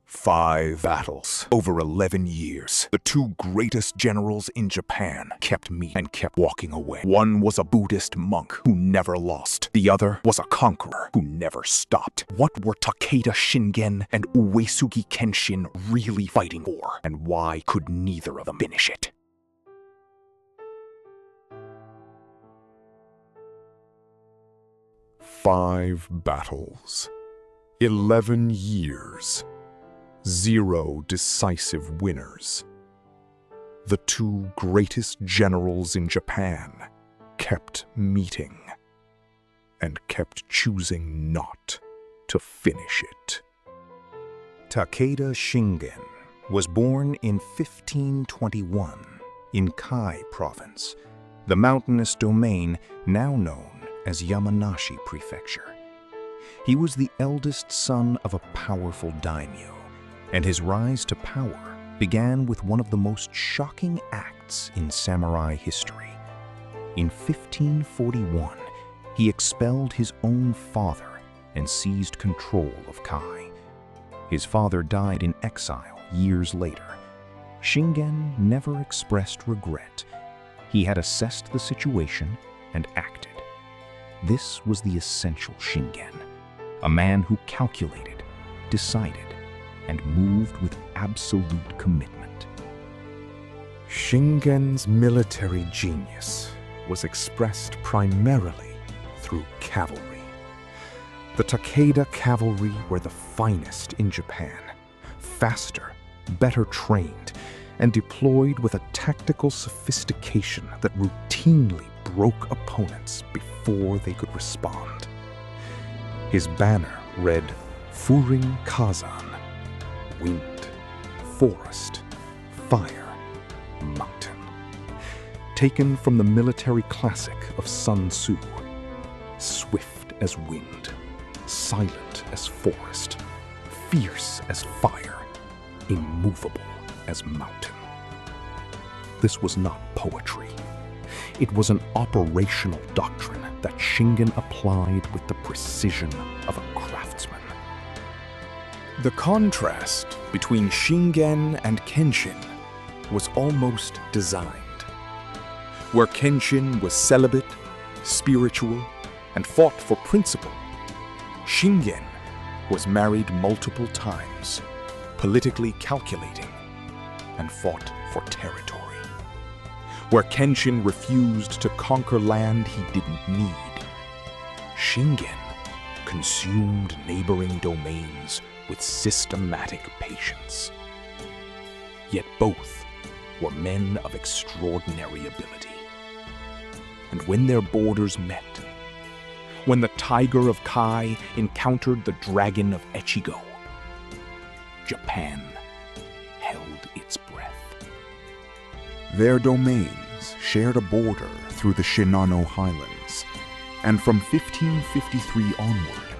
5 battles over 11 years. The 2 greatest generals in Japan kept meeting and kept walking away. One was a Buddhist monk who never lost. The other was a conqueror who never stopped. What were Takeda Shingen and Uesugi Kenshin really fighting for? And why could neither of them finish it? Five battles, 11 years, 0 decisive winners. The 2 greatest generals in Japan kept meeting and kept choosing not to finish it. Takeda Shingen was born in 1521 in Kai Province, the mountainous domain now known as Yamanashi Prefecture. He was the eldest son of a powerful daimyo, and his rise to power began with one of the most shocking acts in samurai history. In 1541, he expelled his own father and seized control of Kai. His father died in exile years later. Shingen never expressed regret. He had assessed the situation and acted. This was the essential Shingen, a man who calculated, decided, and moved with absolute commitment. Shingen's military genius was expressed primarily through cavalry. The Takeda cavalry were the finest in Japan, faster, better trained, and deployed with a tactical sophistication that routinely broke opponents before they could respond. His banner read Furin Kazan, wind, forest, fire, mountain. Taken from the military classic of Sun Tzu, swift as wind, silent as forest, fierce as fire, immovable as mountain. This was not poetry. It was an operational doctrine that Shingen applied with the precision of a craftsman. The contrast between Shingen and Kenshin was almost designed. Where Kenshin was celibate, spiritual, and fought for principle, Shingen was married multiple times, politically calculating, and fought for territory. Where Kenshin refused to conquer land he didn't need, Shingen consumed neighboring domains with systematic patience. Yet both were men of extraordinary ability. And when their borders met, when the tiger of Kai encountered the dragon of Echigo, Japan held its breath. Their domains shared a border through the Shinano Highlands, and from 1553 onward,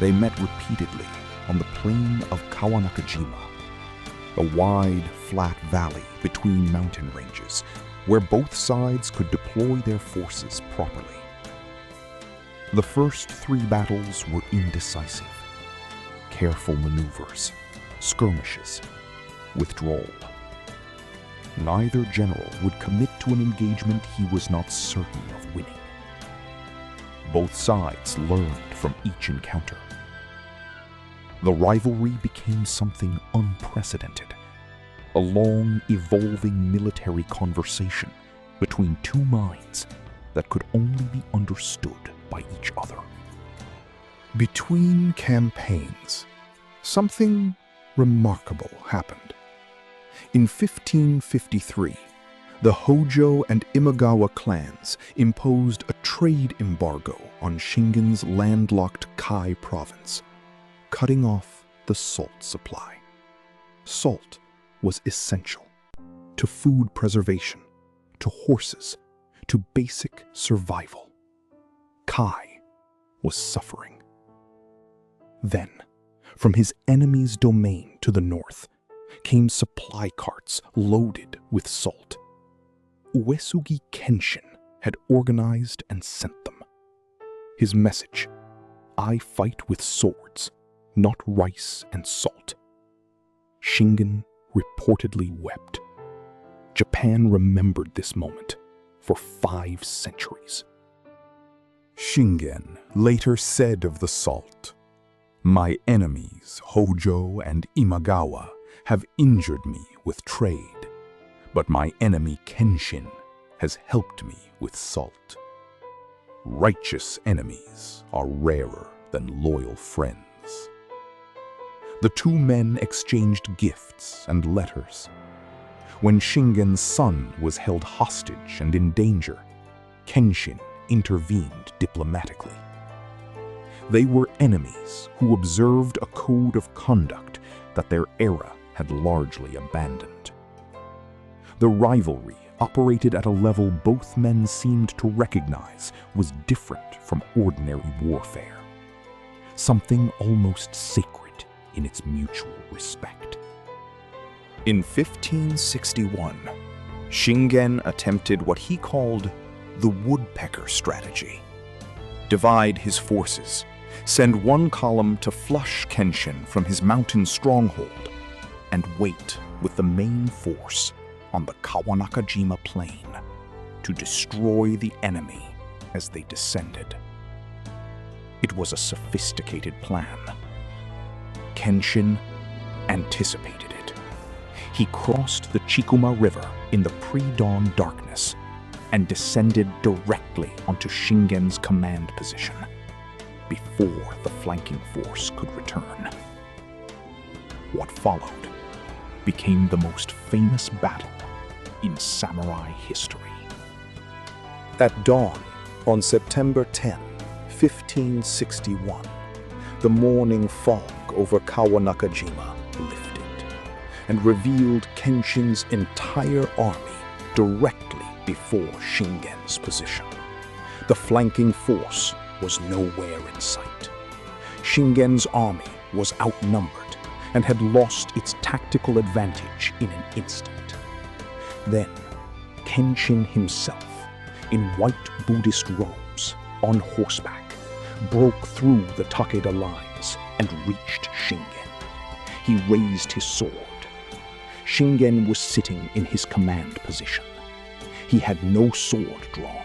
they met repeatedly on the plain of Kawanakajima, a wide, flat valley between mountain ranges where both sides could deploy their forces properly. The first 3 battles were indecisive. Careful maneuvers, skirmishes, withdrawal. Neither general would commit to an engagement he was not certain of winning. Both sides learned from each encounter. The rivalry became something unprecedented, a long, evolving military conversation between 2 minds that could only be understood by each other. Between campaigns, something remarkable happened. In 1553, the Hojo and Imagawa clans imposed a trade embargo on Shingen's landlocked Kai province, cutting off the salt supply. Salt was essential to food preservation, to horses, to basic survival. Kai was suffering. Then, from his enemy's domain to the north, came supply carts loaded with salt. Uesugi Kenshin had organized and sent them. His message, "I fight with swords, not rice and salt." Shingen reportedly wept. Japan remembered this moment for 5 centuries. Shingen later said of the salt, "My enemies, Hojo and Imagawa, have injured me with trade, but my enemy Kenshin has helped me with salt." Righteous enemies are rarer than loyal friends. The two men exchanged gifts and letters. When Shingen's son was held hostage and in danger, Kenshin intervened diplomatically. They were enemies who observed a code of conduct that their era had largely abandoned. The rivalry operated at a level both men seemed to recognize was different from ordinary warfare, something almost sacred in its mutual respect. In 1561, Shingen attempted what he called the woodpecker strategy. Divide his forces, send one column to flush Kenshin from his mountain stronghold, and wait with the main force on the Kawanakajima plain to destroy the enemy as they descended. It was a sophisticated plan. Kenshin anticipated it. He crossed the Chikuma River in the pre-dawn darkness and descended directly onto Shingen's command position before the flanking force could return. What followed became the most famous battle in samurai history. At dawn on September 10, 1561, the morning fog over Kawanakajima lifted and revealed Kenshin's entire army directly before Shingen's position. The flanking force was nowhere in sight. Shingen's army was outnumbered and had lost its tactical advantage in an instant. Then, Kenshin himself, in white Buddhist robes, on horseback, broke through the Takeda lines and reached Shingen. He raised his sword. Shingen was sitting in his command position. He had no sword drawn.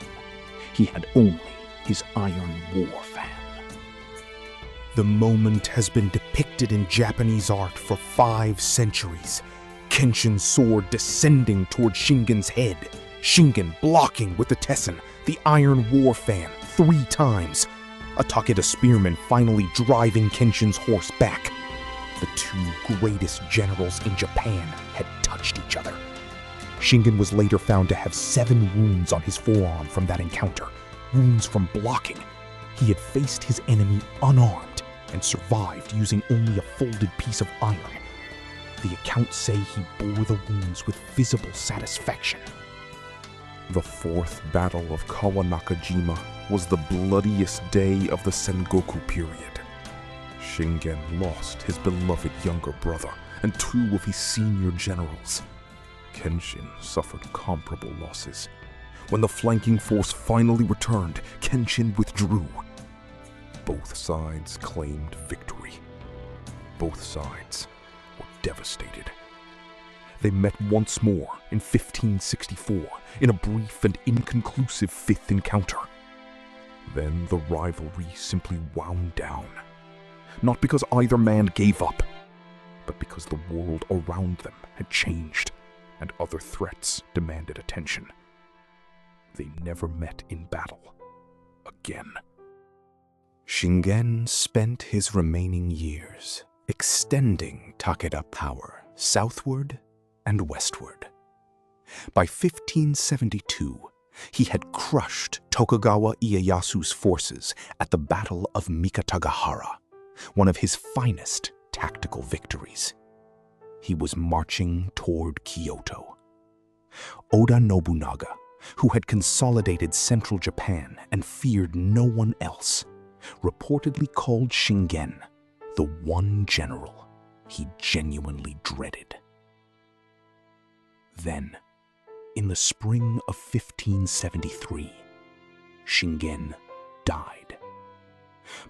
He had only his iron war fan. The moment has been depicted in Japanese art for 5 centuries. Kenshin's sword descending toward Shingen's head, Shingen blocking with the tessen, the iron war fan 3 times. A Takeda spearman finally driving Kenshin's horse back. The 2 greatest generals in Japan had touched each other. Shingen was later found to have 7 wounds on his forearm from that encounter, wounds from blocking. He had faced his enemy unarmed and survived using only a folded piece of iron. The accounts say he bore the wounds with visible satisfaction. The 4th Battle of Kawanakajima was the bloodiest day of the Sengoku period. Shingen lost his beloved younger brother and 2 of his senior generals. Kenshin suffered comparable losses. When the flanking force finally returned, Kenshin withdrew. Both sides claimed victory. Both sides were devastated. They met once more in 1564 in a brief and inconclusive 5th encounter. Then the rivalry simply wound down. Not because either man gave up, but because the world around them had changed and other threats demanded attention. They never met in battle again. Shingen spent his remaining years extending Takeda power southward and westward. By 1572, he had crushed Tokugawa Ieyasu's forces at the Battle of Mikatagahara, one of his finest tactical victories. He was marching toward Kyoto. Oda Nobunaga, who had consolidated central Japan and feared no one else, reportedly called Shingen the one general he genuinely dreaded. Then, in the spring of 1573, Shingen died,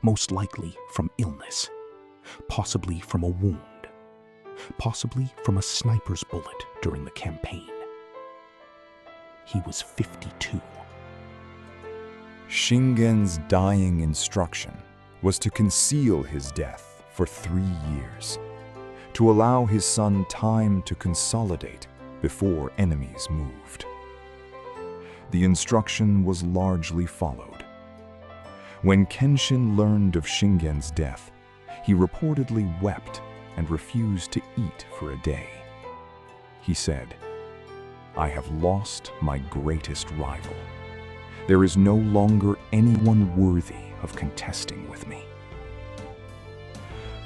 most likely from illness, possibly from a wound. possibly from a sniper's bullet during the campaign. He was 52. Shingen's dying instruction was to conceal his death for 3 years, to allow his son time to consolidate before enemies moved. The instruction was largely followed. When Kenshin learned of Shingen's death, he reportedly wept and refused to eat for a day. He said, "I have lost my greatest rival. There is no longer anyone worthy of contesting with me."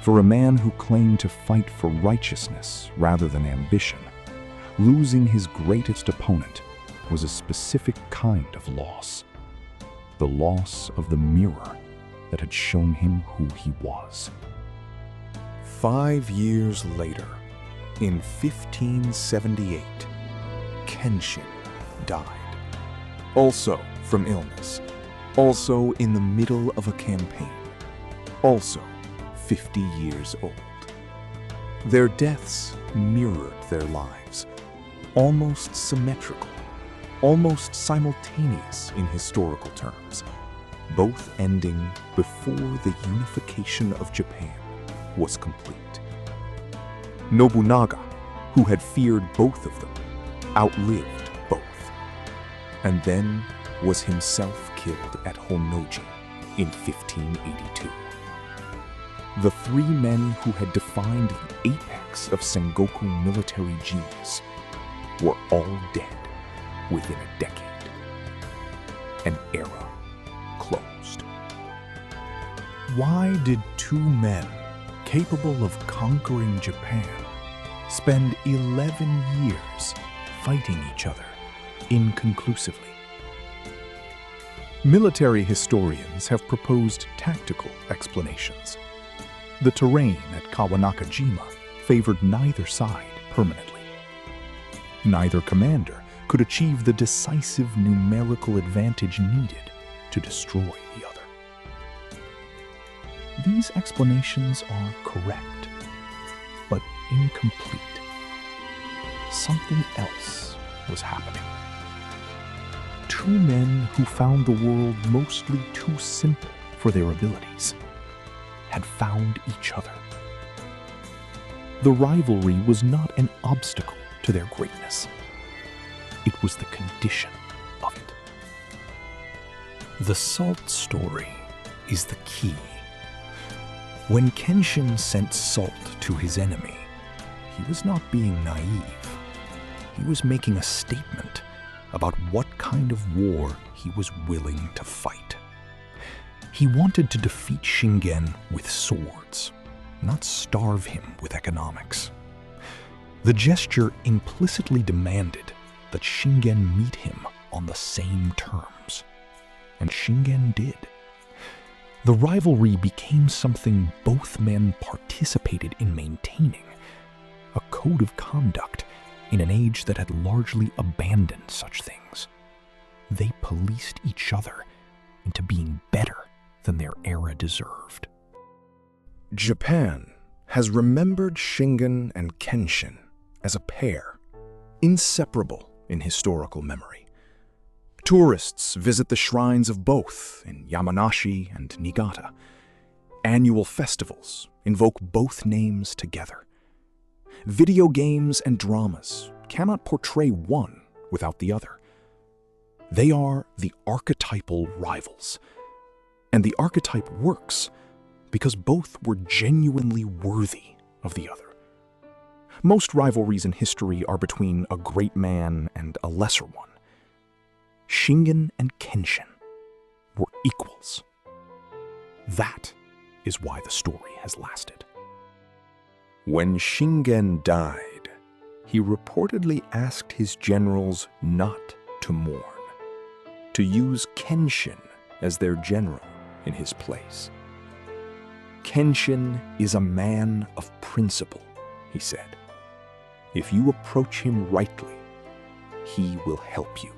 For a man who claimed to fight for righteousness rather than ambition, losing his greatest opponent was a specific kind of loss. The loss of the mirror that had shown him who he was. 5 years later, in 1578, Kenshin died. Also from illness. Also in the middle of a campaign. Also 50 years old. Their deaths mirrored their lives, almost symmetrical, almost simultaneous in historical terms, both ending before the unification of Japan was complete. Nobunaga, who had feared both of them, outlived both, and then was himself killed at Honnoji in 1582. The 3 men who had defined the apex of Sengoku military genius were all dead within a decade. An era closed. Why did 2 men capable of conquering Japan spend 11 years fighting each other inconclusively? Military historians have proposed tactical explanations. The terrain at Kawanakajima favored neither side permanently. Neither commander could achieve the decisive numerical advantage needed to destroy the other. These explanations are correct, but incomplete. Something else was happening. 2 men who found the world mostly too simple for their abilities had found each other. The rivalry was not an obstacle to their greatness. It was the condition of it. The salt story is the key. When Kenshin sent salt to his enemy, he was not being naive. He was making a statement about what kind of war he was willing to fight. He wanted to defeat Shingen with swords, not starve him with economics. The gesture implicitly demanded that Shingen meet him on the same terms, and Shingen did. The rivalry became something both men participated in maintaining, a code of conduct in an age that had largely abandoned such things. They policed each other into being better than their era deserved. Japan has remembered Shingen and Kenshin as a pair, inseparable in historical memory. Tourists visit the shrines of both in Yamanashi and Niigata. Annual festivals invoke both names together. Video games and dramas cannot portray one without the other. They are the archetypal rivals. And the archetype works because both were genuinely worthy of the other. Most rivalries in history are between a great man and a lesser one. Shingen and Kenshin were equals. That is why the story has lasted. When Shingen died, he reportedly asked his generals not to mourn, to use Kenshin as their general in his place. Kenshin is a man of principle, he said. If you approach him rightly, he will help you.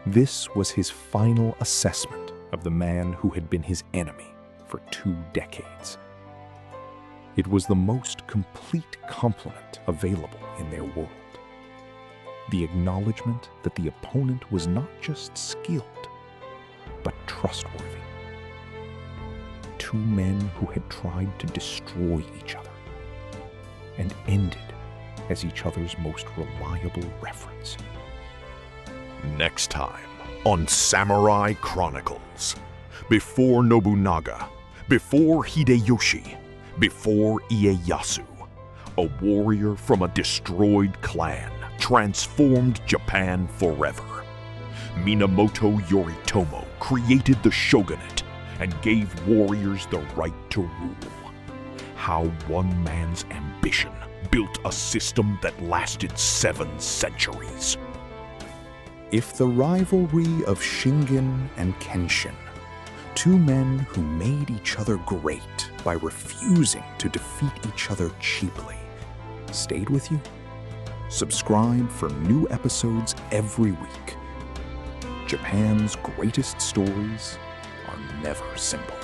This was his final assessment of the man who had been his enemy for 2 decades. It was the most complete compliment available in their world. The acknowledgement that the opponent was not just skilled, but trustworthy. Two men who had tried to destroy each other and ended as each other's most reliable reference. Next time on Samurai Chronicles. Before Nobunaga, before Hideyoshi, before Ieyasu, a warrior from a destroyed clan transformed Japan forever. Minamoto Yoritomo created the shogunate and gave warriors the right to rule. How one man's ambition built a system that lasted 7 centuries. If the rivalry of Shingen and Kenshin, two men who made each other great by refusing to defeat each other cheaply, stayed with you, subscribe for new episodes every week. Japan's greatest stories are never simple.